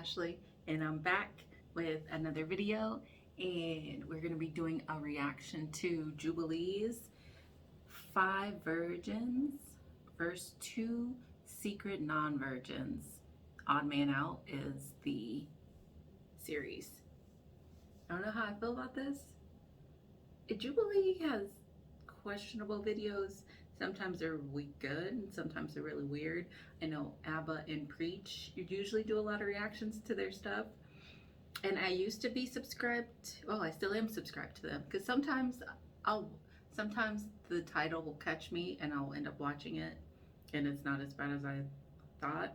Ashley, and I'm back with another video, and we're going to be doing a reaction to Jubilee's 5 Virgins versus 2 Secret Non-Virgins. Odd Man Out is the series. I don't know how I feel about this. Jubilee has questionable videos. Sometimes they're good and sometimes they're really weird. I know ABBA and Preach usually do a lot of reactions to their stuff. And I used to be subscribed, well, I still am subscribed to them, because sometimes the title will catch me and I'll end up watching it and it's not as bad as I thought.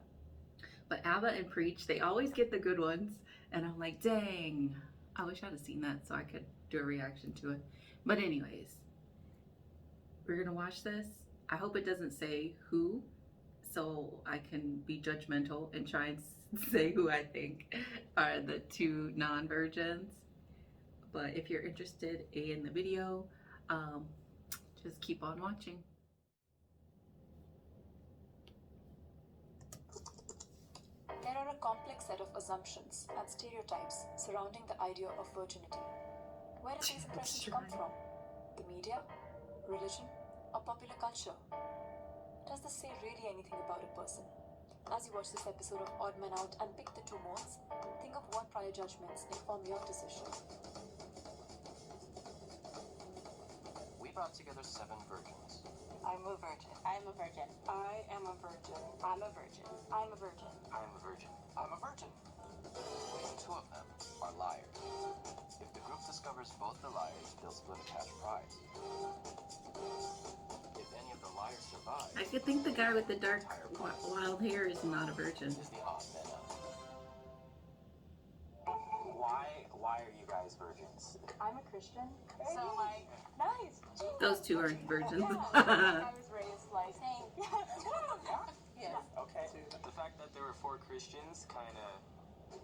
But ABBA and Preach, they always get the good ones, and I'm like, dang, I wish I'd have seen that so I could do a reaction to it. But anyways, we're gonna watch this. I hope it doesn't say who, so I can be judgmental and try and say who I think are the 2 non-virgins. But if you're interested in the video, just keep on watching. There are a complex set of assumptions and stereotypes surrounding the idea of virginity. Where do these impressions come from? The media, religion, or popular culture? Does this say really anything about a person? As you watch this episode of Odd Man Out and pick the 2 modes, think of what prior judgments inform your decision. We brought together 7 virgins. I'm a virgin. I'm a virgin. I am a virgin. I'm a virgin. I'm a virgin. I'm a virgin. I'm a virgin. 2 of them are liars. If the group discovers both the liars, they'll split a cash prize. If any of the liars survive, I could think the guy with the dark wild hair is not a virgin. is the odd man out. Why are you guys virgins? I'm a Christian. So like, nice. Those 2 aren't virgins. I was raised like, same. Yeah. Okay. The fact that there were 4 Christians kind of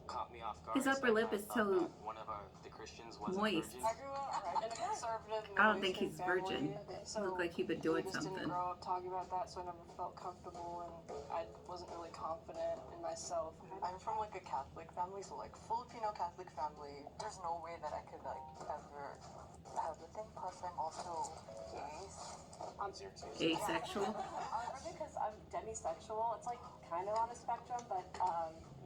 caught me off guard. His upper lip is so one of the Christians wasn't moist. virgin. I grew up in a conservative I don't think he's virgin. So Look like he'd been doing we just something. didn't grow up talking about that, so I never felt comfortable, and I wasn't really confident in myself. I'm from like a Catholic family, so like Filipino Catholic family. There's no way that I could like ever have the thing. Plus, I'm also gay. Asexual. Because I'm demisexual. It's like kind of on a spectrum, but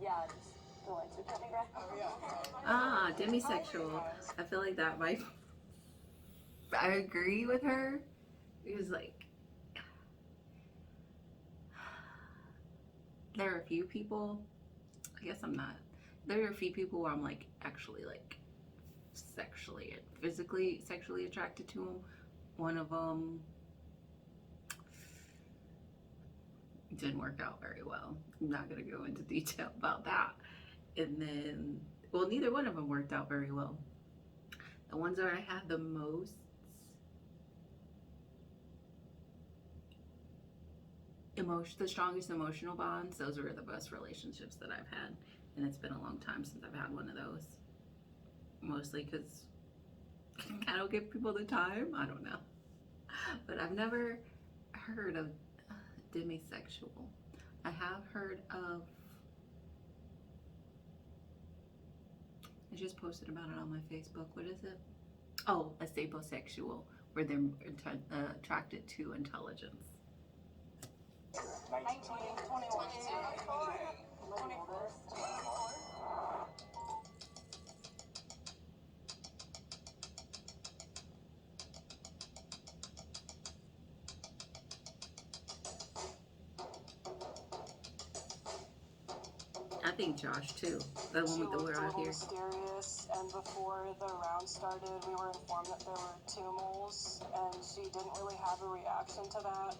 yeah, just the lights are turning red. Ah, demisexual. I feel like that might. I agree with her. Because like, there are a few people. I guess I'm not. There are a few people where I'm like actually like physically sexually attracted to them. One of them didn't work out very well. I'm not gonna go into detail about that. And then, well, neither one of them worked out very well. The ones that I had the most the strongest emotional bonds, those were the best relationships that I've had. And it's been a long time since I've had one of those. Mostly because I don't give people the time. I don't know. But I've never heard of demisexual. I have heard of, I just posted about it on my Facebook. What is it? Oh, a sapiosexual, where they're attracted to intelligence. 19, 21, 24. I think Josh too. The one with the weird out here. Mysterious, and before the round started, we were informed that there were 2 moles, and she didn't really have a reaction to that.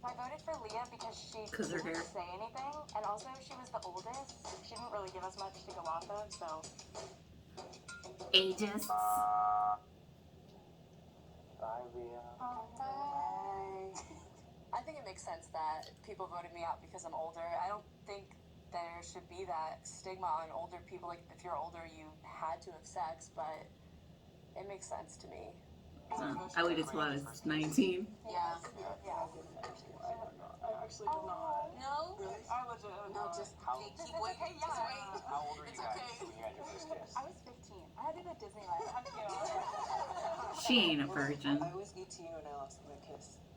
I voted for Leah because she didn't say anything, and also she was the oldest. She didn't really give us much to go off of, so. Ages. Bye, Leah. I think it makes sense that people voted me out because I'm older. I don't think there should be that stigma on older people. Like, if you're older, you had to have sex, but it makes sense to me. I waited till I was 19. Yeah. I actually did not. No? Really? I legit did No, not. just How- keep It's waiting. okay, Just yeah. wait. How old were you It's guys okay. when you had your first kiss? I was 15. I had to go to Disneyland. I had to go. She ain't a virgin. I was 18 when I lost my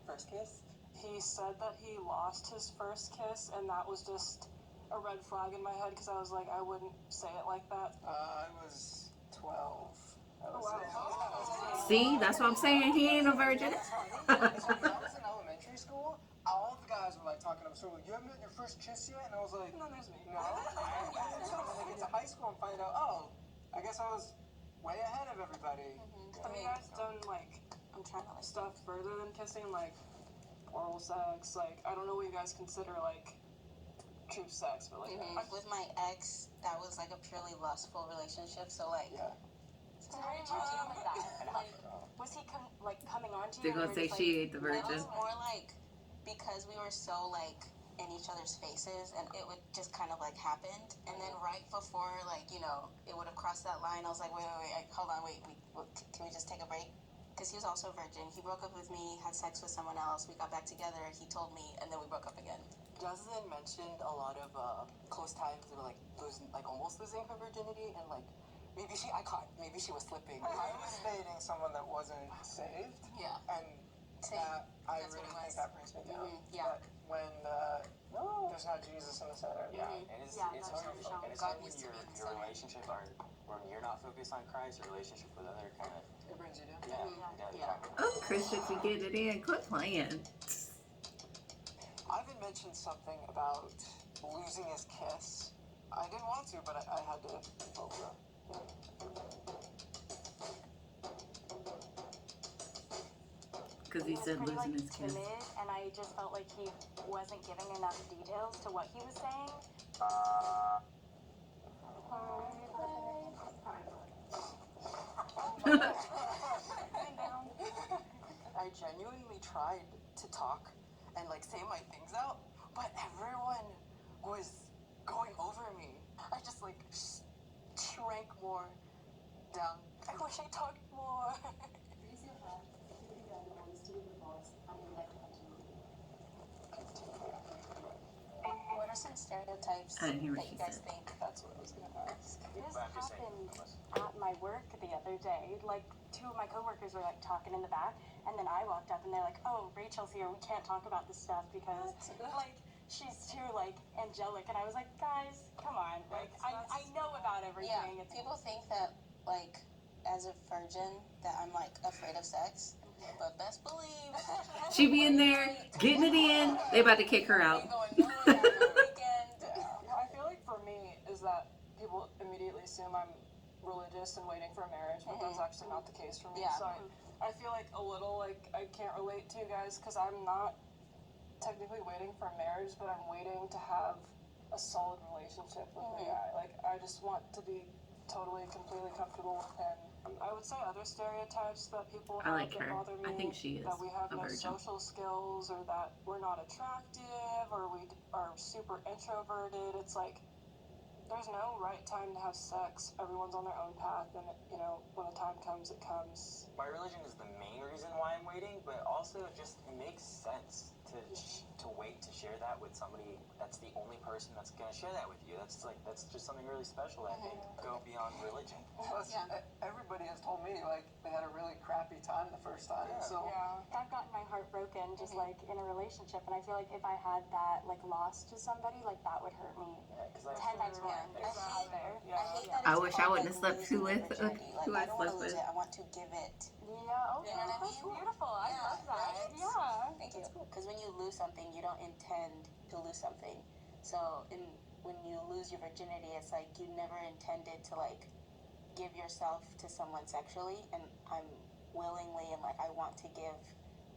first kiss. He said that he lost his first kiss, and that was just a red flag in my head because I was like, I wouldn't say it like that. I was 12. I was See, that's what I'm saying. He ain't a virgin. When I was in elementary school, all the guys were like talking about, so you haven't had your first kiss yet? And I was like, No, there's me. no. And then I get to high school and find out, oh, I guess I was way ahead of everybody. Have you guys done like I'm trying to stuff further than kissing, like oral sex? Like, I don't know what you guys consider like true sex, but like With my ex, that was like a purely lustful relationship. So like, Yeah. so how did you deal with that? And how, Like, was he coming on to you? They're and gonna you say were just, she ain't the It virgin. was more like because we were so like in each other's faces, and it would just kind of like happened. And then right before like it would have crossed that line, I was like, wait, hold on, wait, can we just take a break? Because he was also a virgin. He broke up with me, had sex with someone else. We got back together. He told me, and then we broke up again. Jasmine mentioned a lot of close times of almost losing her virginity, and like maybe she was slipping. I was dating someone that wasn't saved, Yeah. and Same. I That's really what it think was. that brings me down. Yeah. But when there's not Jesus in the center. yeah, and it's Yeah, it's that's hard, for sure. and it's God hard when needs to your be in the your center. relationship are when you're not focused on Christ, your relationship with other kind of It brings you down. Yeah. Oh, Christian, you get it in. Quit playing. Ivan mentioned something about losing his kiss. I didn't want to, but I had to. Because he said losing his kiss. Timid, and I just felt like he wasn't giving enough details to what he was saying. I genuinely tried to talk and like say my things out, but everyone was going over me. I just like shrank more down. I wish I talked more. What are some stereotypes I didn't hear what that she you guys said. think? That's what I was gonna ask. This But I'm just saying, happened at my work the other day. Like, two of my coworkers were like talking in the back, and then I walked up and they're like, "Oh, Rachel's here. We can't talk about this stuff because like she's too like angelic." And I was like, "Guys, come on. Like, I know about everything." Yeah, people think that, like, as a virgin, that I'm, like, afraid of sex. But best believe... She be in there, getting it in. They about to kick her out. Ain't going nowhere on the weekend. I feel like for me is that people immediately assume I'm religious and waiting for marriage, but that's actually not the case for me. Yeah. So I feel like a little like I can't relate to you guys because I'm not technically waiting for marriage, but I'm waiting to have a solid relationship with the guy. Like I just want to be totally, completely comfortable with him. I would say other stereotypes that people I have like that her. bother me. I think she is that we have a no virgin. social skills, or that we're not attractive, or we are super introverted. It's like there's no right time to have sex. Everyone's on their own path, and when the time comes, it comes. my religion is the main reason why I'm waiting, but also just it makes sense to wait to share that with somebody that's the only person that's gonna share that with you. That's just something really special. I think go beyond religion. Plus, everybody has told me like they had a really crappy time the first time. Yeah. So I've gotten my heart broken just like in a relationship, and I feel like if I had that like lost to somebody, like that would hurt me Yeah, 'cause 10 times more. Yeah. Out there. I hate that I it's wish I called, wouldn't have like, slept who losing with your virginity. Like, who I I don't want slept to lose with. it. I want to give it. Yeah, okay, You know what I that's mean? beautiful. I Yeah, love that. right? Yeah. Thank you. Because when you lose something, you don't intend to lose something. So when you lose your virginity, it's like you never intended to like give yourself to someone sexually, and I'm willingly and like I want to give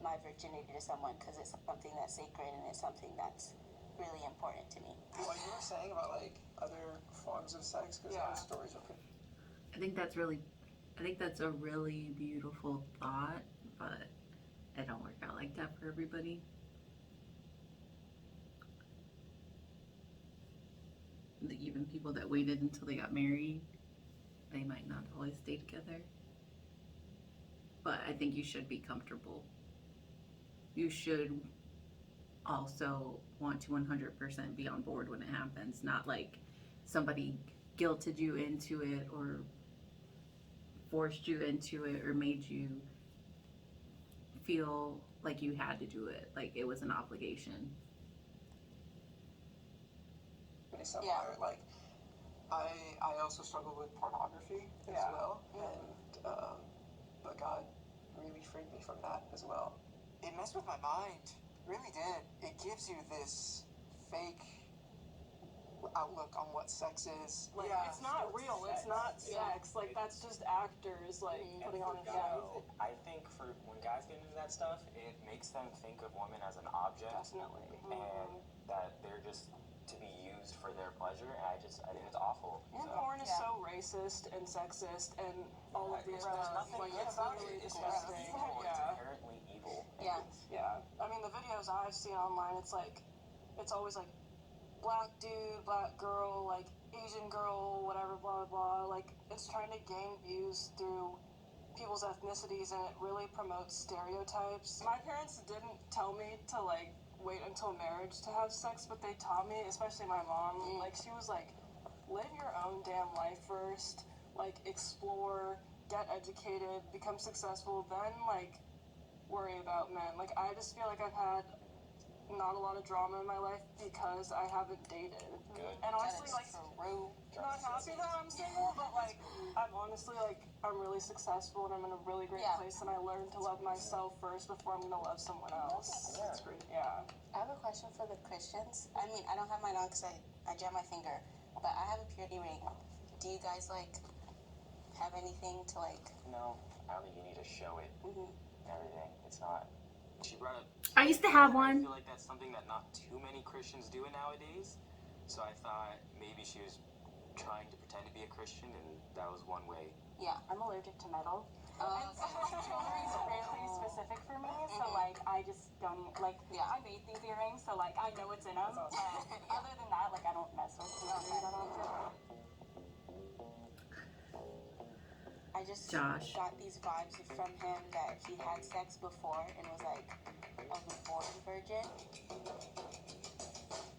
my virginity to someone because it's something that's sacred and it's something that's really important to me. what you were saying about like other forms of sex, because Yeah. other stories are pretty. I think that's a really beautiful thought, but it don't work out like that for everybody. Even people that waited until they got married, they might not always stay together. but I think you should be comfortable. You should also want to 100% be on board when it happens, not like somebody guilted you into it or forced you into it or made you feel like you had to do it, like it was an obligation. Similar. Yeah. Like, I also struggle with pornography as well, and but God really freed me from that as well. It messed with my mind, really did. It gives you this fake outlook on what sex is. Like, it's not real. It's not sex. Like, that's just actors, like, putting on a show. I think for when guys get into that stuff, it makes them think of women as an object. Definitely. And that they're just to be used for their pleasure, and I think it's awful. And porn is so racist and sexist and all of this There's stuff. nothing Like, good it's about literally it. It's disgusting. evil. It's Yeah. inherently evil. Yeah. Yeah. I mean, the videos I've seen online, it's like, it's always like, black dude, black girl, like, Asian girl, whatever, blah, blah, blah. Like, it's trying to gain views through people's ethnicities, and it really promotes stereotypes. My parents didn't tell me to, like, wait until marriage to have sex, but they taught me, especially my mom, like, she was like, live your own damn life first, like, explore, get educated, become successful, then, like, worry about men. Like, I just feel like I've had not a lot of drama in my life because I haven't dated. Good. And honestly, like, not happy that I'm single, but, like, I'm honestly, like, I'm really successful and I'm in a really great place, and I learned to love myself first before I'm gonna love someone else. That's great. Yeah. I have a question for the Christians. I mean, I don't have mine on because I jammed my finger, but I have a purity ring. Do you guys, like, have anything to, like... No, I don't think you need to show it. Mm-hmm. Everything. It's not. She brought up. I used to have I one. feel like that's something that not too many Christians do it nowadays. So I thought maybe she was trying to pretend to be a Christian, and that was one way. Yeah. I'm allergic to metal. And Jewelry is really specific for me, so like I just don't like. I made these earrings, so like I know what's in them. Other than that, like I don't mess with jewelry that often. I just Josh. got these vibes from him that he had sex before and was like a born virgin.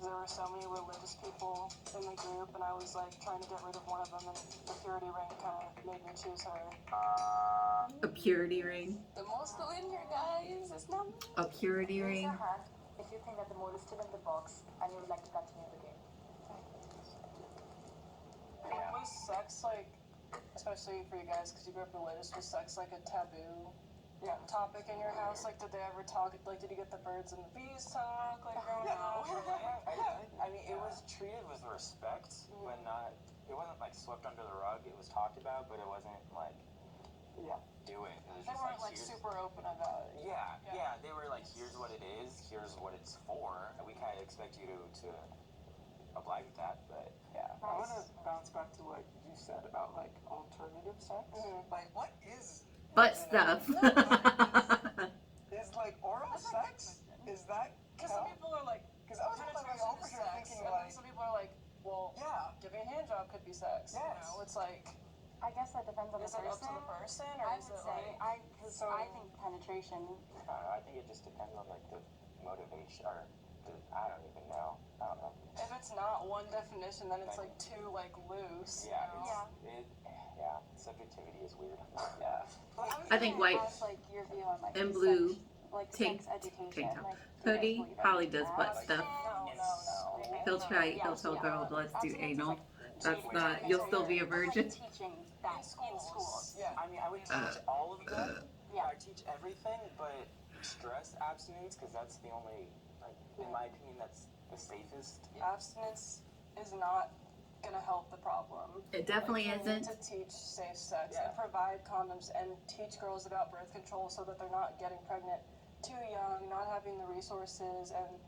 There were so many religious people in the group, and I was like trying to get rid of one of them, and the purity ring kind of made me choose her. A purity ring. The most in here, guys. It's not me. A purity Raise ring. your hand if you think that the mole is still in the box and you would like to continue the game. Was sex like, especially for you guys because you grew up religious, was sex like a taboo topic in your house? Like, did they ever talk? Like, did you get the birds and the bees talk? Like, growing up? I mean, it was treated with respect, but not. It wasn't like swept under the rug. It was talked about, but it wasn't like. Do it. It was They just weren't like here's- super open about it. Yeah. They were like, here's what it is. Here's what it's for. We kind of expect you to oblige with that, but yeah. I want to bounce back to what you said about like alternative sex. Like, what is Butt stuff. is like oral sex? Is that? Because some people are like, Because I was like penetration over is here sex, thinking and then like, some people are like, well, giving a hand job could be sex. You Yes. know, it's like, I guess that depends on the is it up person. to the person, or I is would it say like? I think penetration. I think it just depends on like the motivation or I don't even know. I don't know. If it's not one definition, then it's like too like loose. Yeah, You know? subjectivity is weird. Yeah. I think white Ask, like, your view on, like, and sex, blue like tank sex education. tank top. Like, do you guys Hoodie believe in probably does that? butt stuff. No. He'll try. He'll tell girl, let's do anal. That's not. You'll still be a virgin. Like, teaching that in schools. Yeah, I mean, I would teach all of them. Yeah. I teach everything, but stress abstinence, because that's the only, like, in my opinion, that's the safest. Abstinence is not gonna help the problem. It definitely Like, you need isn't. to teach safe sex and provide condoms and teach girls about birth control so that they're not getting pregnant too young, not having the resources, and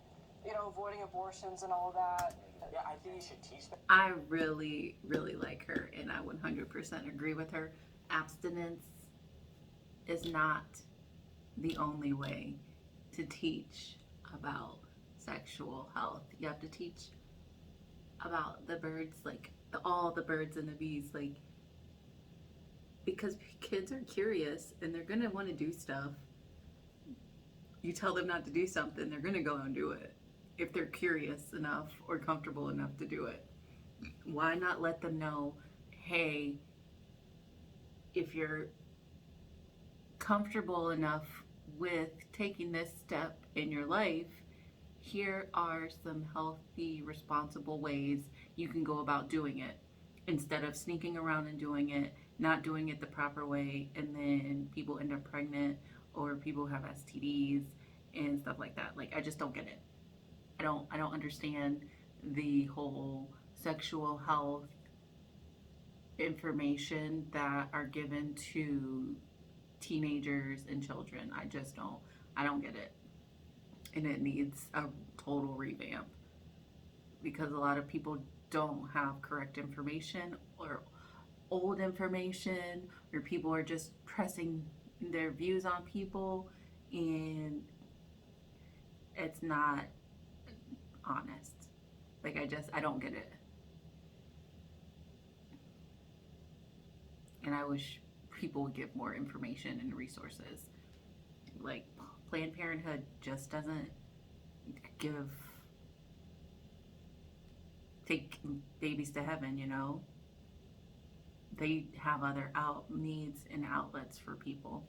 avoiding abortions and all of that. Yeah, I think you should teach them. I really, really like her, and I 100% agree with her. Abstinence is not the only way to teach about sexual health. You have to teach about the birds, like all the birds and the bees. Like, because kids are curious and they're gonna want to do stuff. You tell them not to do something, they're gonna go and do it if they're curious enough or comfortable enough to do it. Why not let them know, hey, if you're comfortable enough with taking this step in your life, here are some healthy, responsible ways you can go about doing it, instead of sneaking around and doing it, not doing it the proper way, and then people end up pregnant or people have STDs and stuff like that. Like, I just don't get it. I don't understand the whole sexual health information that are given to teenagers and children. I don't get it. And it needs a total revamp, because a lot of people don't have correct information or old information, or people are just pressing their views on people, and it's not honest. Like, I don't get it. And I wish people would give more information and resources. Like, Planned Parenthood just doesn't take babies to heaven, you know? They have other needs and outlets for people.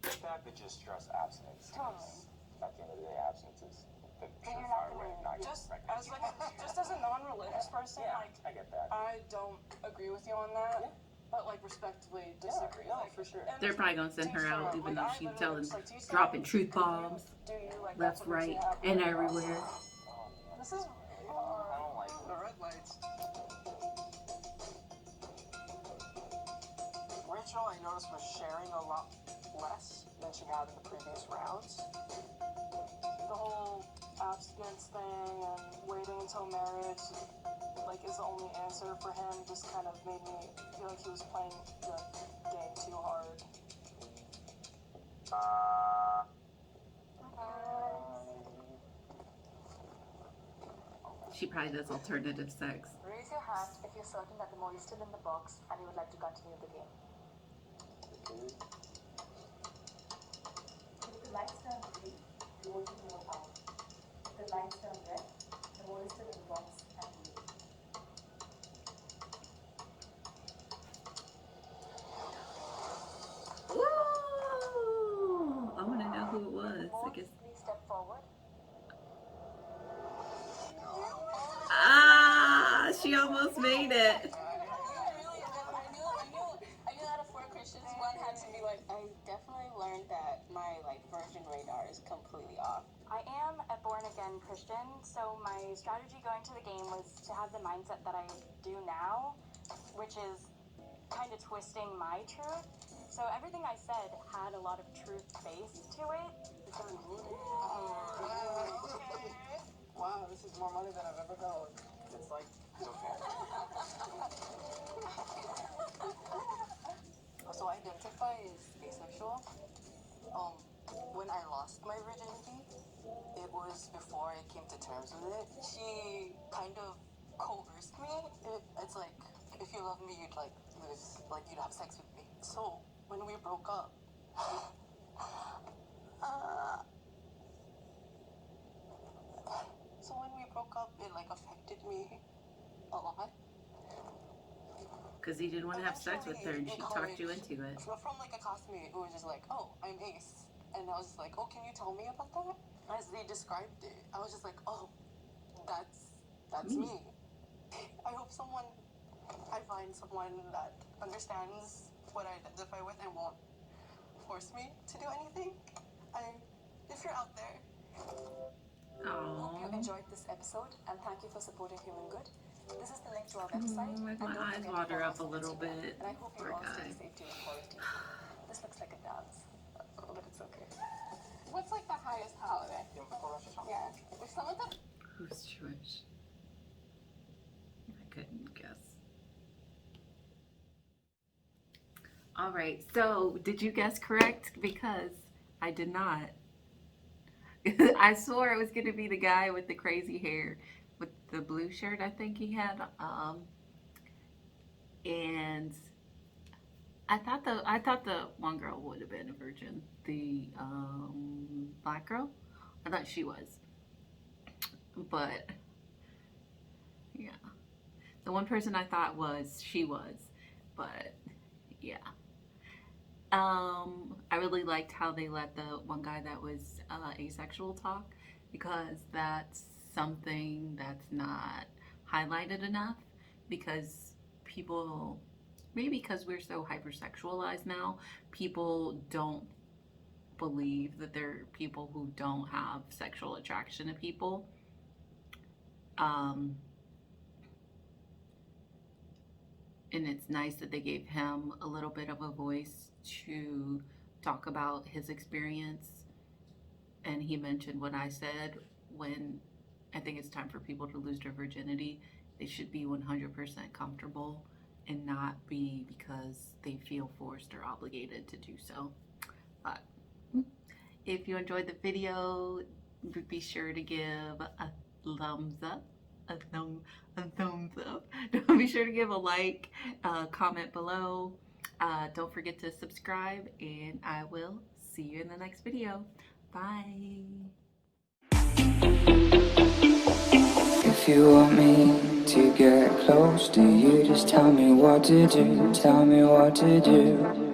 The fact that just stress abstinence, because at the end of the day, abstinence is the surefire way of not getting pregnant. Just as a non-religious person, like, I get that. I don't agree with you on that. But, like, respectfully disagree. No, like, for sure. They're probably gonna send her out, even though she's telling, like, dropping truth bombs do you, like, left, that's what makes right, you happy? and everywhere. This is I don't like The red lights. Rachel, I noticed, was sharing a lot less than she had in the previous rounds. the whole abstinence thing and waiting until marriage, like, is the only answer for him. Just kind of made me feel like he was playing the game too hard. She probably does alternative sex. Raise your hand if you're certain that the mole is still in the box and you would like to continue the game. If the lights turn green, the voting mode out. If the lights turn red, the mole is still in the box and you. Ooh, I want to know who it was. I guess. Please step forward. Ah, she almost made it. I knew out of 4 Christians, one had to be like. I definitely learned that my like virgin radar is completely off. I am a born-again Christian, so my strategy going to the game was to have the mindset that I do now, which is kind of twisting my truth. So everything I said had a lot of truth base to it. Wow, this is more money than I've ever held. It's like, it's okay. So I identify as asexual. When I lost my virginity, it was before I came to terms with it. She kind of coerced me. It's like, if you love me, you'd you'd have sex with me. So when we broke up, it like affected me a lot. Because he didn't want to have sex with her, and she talked you into it. From like a classmate who was just like, oh, I'm ace. And I was just like, oh, can you tell me about that? As they described it, I was just like, oh, that's me. I hope I find someone that understands what I identify with and won't force me to do anything. If you're out there. Hope you enjoyed this episode and thank you for supporting Human Good. This is the link to our website. Make and my don't eyes forget to water follow up us a on little Instagram. bit. And I hope you Poor all stay guy. safe during quarantine. This looks like a dance, but it's okay. What's like the highest holiday? Yeah. If someone thought Who's Jewish? I couldn't guess. All right, so did you guess correct? Because I did not. I swore it was going to be the guy with the crazy hair with the blue shirt, I think he had. And I thought the one girl would have been a virgin. The black girl, I thought she was, but yeah, the one person I thought she was, but yeah. I really liked how they let the one guy that was asexual talk, because that's something that's not highlighted enough, because people, maybe because we're so hypersexualized now, people don't believe that there are people who don't have sexual attraction to people. And it's nice that they gave him a little bit of a voice to talk about his experience. And he mentioned what I said, when I think it's time for people to lose their virginity, they should be 100% comfortable and not be because they feel forced or obligated to do so. But if you enjoyed the video, be sure to give a thumbs up. A thumbs up. Don't be sure to give a like, comment below. Don't forget to subscribe, and I will see you in the next video. Bye. If you want me to get close to you, just tell me what to do. Tell me what to do.